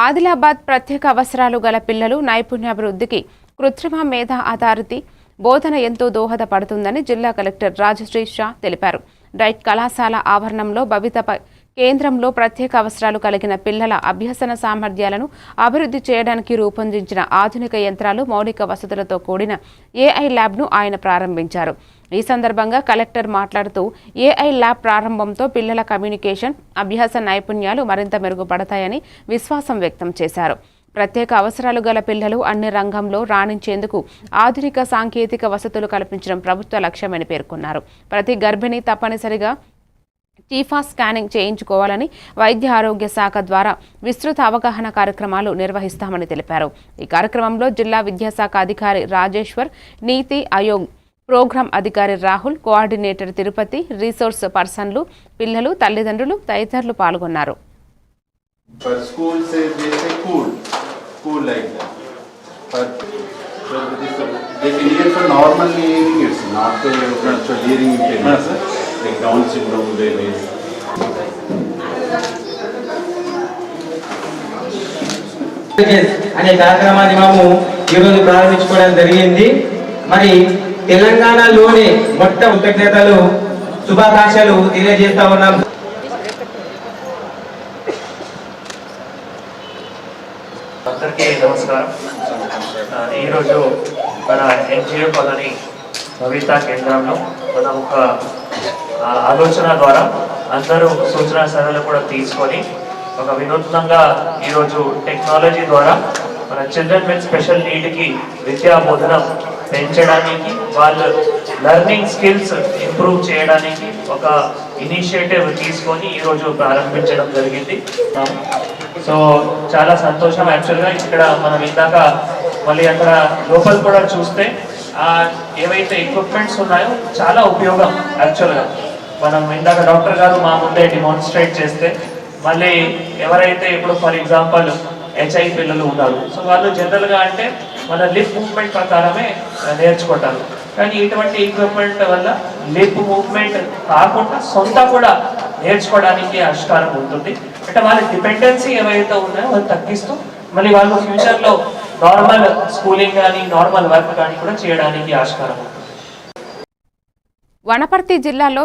ఆదిలాబాద్ ప్రత్యేక అవసరాలు గల పిల్లలు నైపుణ్యాభివృద్ధికి కృత్రిమ మేధ ఆధారిత బోధన ఎంతో దోహదపడుతుందని జిల్లా కలెక్టర్ రాజశ్రీ షా తెలిపారు. డైట్ కళాశాల ఆవరణంలో భవిత కేంద్రంలో ప్రత్యేక అవసరాలు కలిగిన పిల్లల అభ్యసన సామర్థ్యాలను అభివృద్ధి చేయడానికి రూపొందించిన ఆధునిక యంత్రాలు, మౌలిక వసతులతో కూడిన ఏఐ ల్యాబ్ను ఆయన ప్రారంభించారు. ఈ సందర్భంగా కలెక్టర్ మాట్లాడుతూ ఏఐ ల్యాబ్ ప్రారంభంతో పిల్లల కమ్యూనికేషన్, అభ్యాస నైపుణ్యాలు మరింత మెరుగుపడతాయని విశ్వాసం వ్యక్తం చేశారు. ప్రత్యేక అవసరాలు గల పిల్లలు అన్ని రంగంలో రాణించేందుకు ఆధునిక సాంకేతిక వసతులు కల్పించడం ప్రభుత్వ లక్ష్యమని పేర్కొన్నారు. ప్రతి గర్భిణి తప్పనిసరిగా టీఫా స్కానింగ్ చేయించుకోవాలని వైద్య ఆరోగ్య శాఖ ద్వారా విస్తృత అవగాహన కార్యక్రమాలు నిర్వహిస్తామని తెలిపారు. ఈ కార్యక్రమంలో జిల్లా విద్యాశాఖ అధికారి రాజేశ్వర్, నీతి ఆయోగ్ ప్రోగ్రాం అధికారి రాహుల్, కోఆర్డినేటర్ తిరుపతి, రీసోర్స్ పర్సన్లు, పిల్లలు, తల్లిదండ్రులు తదితరులు పాల్గొన్నారు. Down syndrome babies. అనే కార్యక్రమాన్ని మేము ఈరోజు ప్రారంభించుకోవడం జరిగింది. మరి తెలంగాణలోని మొత్తం కృతజ్ఞతలు, శుభాకాంక్షలు తెలియజేస్తా ఉన్నాం. అందరికీ నమస్కారం. ఈరోజు మన ఎన్జిఓ కాలనీ భవిత కేంద్రంలో మనం ఒక ఆలోచన ద్వారా అందరూ సూచన సలహాలు కూడా తీసుకొని ఒక వినూత్నంగా ఈరోజు టెక్నాలజీ ద్వారా మన చిల్డ్రన్ విత్ స్పెషల్ నీడ్కి విద్యా బోధన పెంచడానికి, వాళ్ళ లెర్నింగ్ స్కిల్స్ ఇంప్రూవ్ చేయడానికి ఒక ఇనిషియేటివ్ తీసుకొని ఈరోజు ప్రారంభించడం జరిగింది. సో చాలా సంతోషం. యాక్చువల్గా ఇక్కడ మనం ఇందాక మళ్ళీ అక్కడ లోపల కూడా చూస్తే ఏవైతే ఎక్విప్మెంట్స్ ఉన్నాయో చాలా ఉపయోగం. యాక్చువల్గా మనం ఇందాక డాక్టర్ గారు మా ముందే డిమాన్స్ట్రేట్ చేస్తే, మళ్ళీ ఎవరైతే ఇప్పుడు ఫర్ ఎగ్జాంపుల్ హెచ్ఐ పిల్లలు ఉన్నారు, సో వాళ్ళు జనరల్గా అంటే మన లిప్ మూవ్మెంట్ ప్రకారమే నేర్చుకుంటారు. కానీ ఇటువంటి ఎక్విప్మెంట్ వల్ల లిప్ మూవ్మెంట్ కాకుండా సొంత కూడా నేర్చుకోవడానికి ఆస్కారం ఉంటుంది. అంటే వాళ్ళ డిపెండెన్సీ ఏవైతే ఉన్నాయో వాళ్ళు తగ్గిస్తూ మళ్ళీ వాళ్ళు ఫ్యూచర్లో నార్మల్ స్కూలింగ్ కానీ నార్మల్ వర్క్ కానీ కూడా చేయడానికి ఆస్కారం ఉంటుంది. వనపర్తి జిల్లాలో